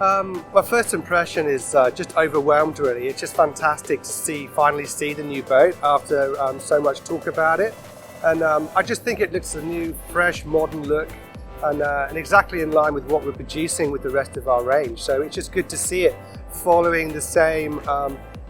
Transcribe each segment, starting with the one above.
My first impression is just overwhelmed really. It's just fantastic to finally see the new boat after so much talk about it. And I just think it looks a new, fresh, modern look and exactly in line with what we're producing with the rest of our range. So it's just good to see it following the same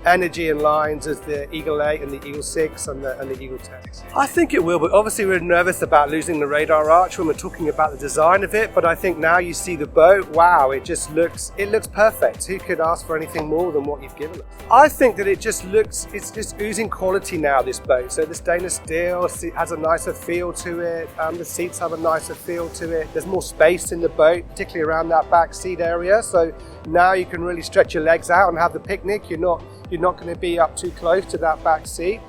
energy and lines as the Eagle 8 and the Eagle 6 and the Eagle 10. I think it will, but obviously we're nervous about losing the radar arch when we're talking about the design of it, but I think now you see the boat, wow, it looks perfect. Who could ask for anything more than what you've given us? I think that it's just oozing quality now, this boat. So the stainless steel has a nicer feel to it, the seats have a nicer feel to it, there's more space in the boat, particularly around that back seat area, so now you can really stretch your legs out and have the picnic. You're not going to be up too close to that back seat.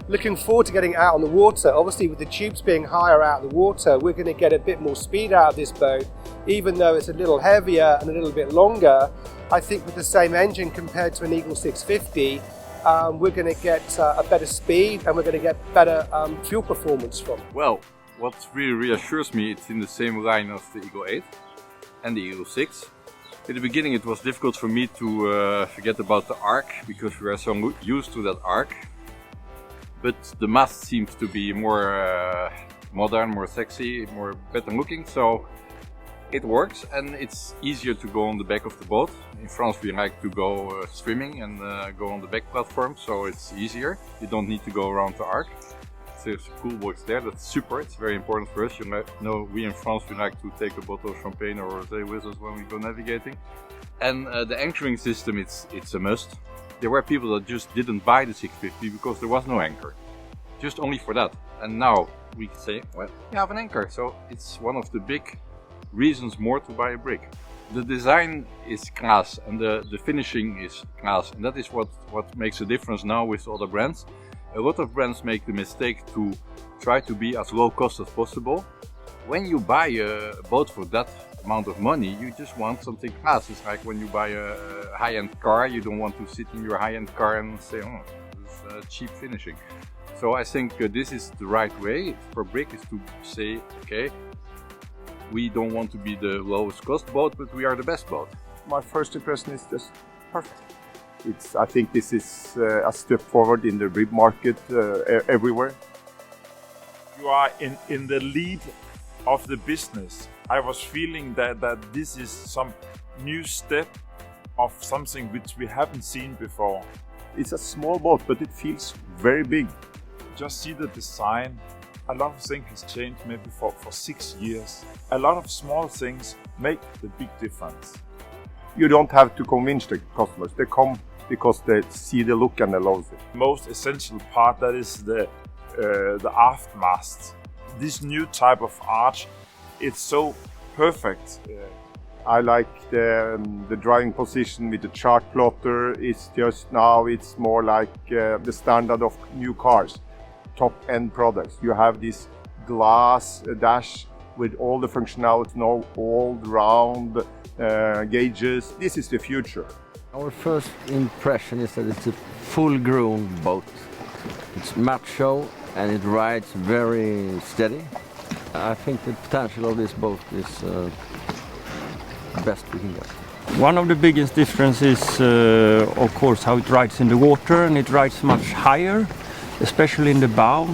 Looking forward to getting out on the water. Obviously with the tubes being higher out of the water, we're going to get a bit more speed out of this boat, even though it's a little heavier and a little bit longer. I think with the same engine compared to an Eagle 650, we're going to get a better speed and we're going to get better fuel performance from it. Well, what really reassures me, it's in the same line as the Eagle 8 and the Eagle 6. In the beginning it was difficult for me to forget about the arc, because we are so used to that arc. But the mast seems to be more modern, more sexy, better looking, so it works and it's easier to go on the back of the boat. In France we like to go swimming and go on the back platform, so it's easier. You don't need to go around the arc. There's a cool box there, that's super, it's very important for us. You know, we in France, we like to take a bottle of champagne or rosé with us when we go navigating. And the anchoring system, it's a must. There were people that just didn't buy the 650 because there was no anchor. Just only for that. And now we can say, well, we have an anchor. So it's one of the big reasons more to buy a BRIG. The design is class and the finishing is class. And that is what makes a difference now with other brands. A lot of brands make the mistake to try to be as low cost as possible. When you buy a boat for that amount of money, you just want something class. It's like when you buy a high-end car, you don't want to sit in your high-end car and say, oh, this is cheap finishing. So I think this is the right way for BRIG, is to say, okay, we don't want to be the lowest cost boat, but we are the best boat. My first impression is just perfect. I think this is a step forward in the BRIG market everywhere. You are in the lead of the business. I was feeling that this is some new step of something which we haven't seen before. It's a small boat, but it feels very big. Just see the design. A lot of things has changed maybe for 6 years. A lot of small things make the big difference. You don't have to convince the customers. They come because they see the look and they love it. Most essential part, that is the aft mast. This new type of arch, it's so perfect. I like the driving position with the chart plotter. It's just now, it's more like the standard of new cars, top-end products. You have this glass dash with all the functionality now, all round gauges. This is the future. Our first impression is that it's a full-grown boat. It's macho and it rides very steady. I think the potential of this boat is the best we can get. One of the biggest differences is, of course, how it rides in the water, and it rides much higher, especially in the bow.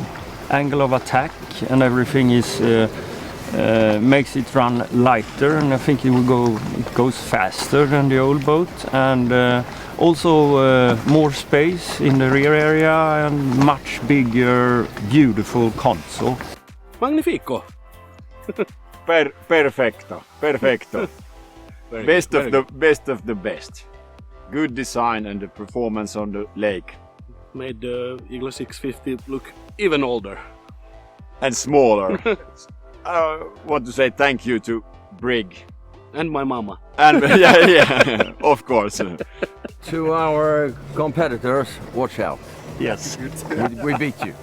Angle of attack and everything is makes it run lighter, and I think it goes faster than the old boat, and also more space in the rear area and much bigger, beautiful console. Magnifico! Perfecto. Best of the best. Good design and the performance on the lake. Made the Eagle 650 look even older. And smaller. I want to say thank you to BRIG. And my mama. And yeah, of course. To our competitors, watch out. Yes. We beat you.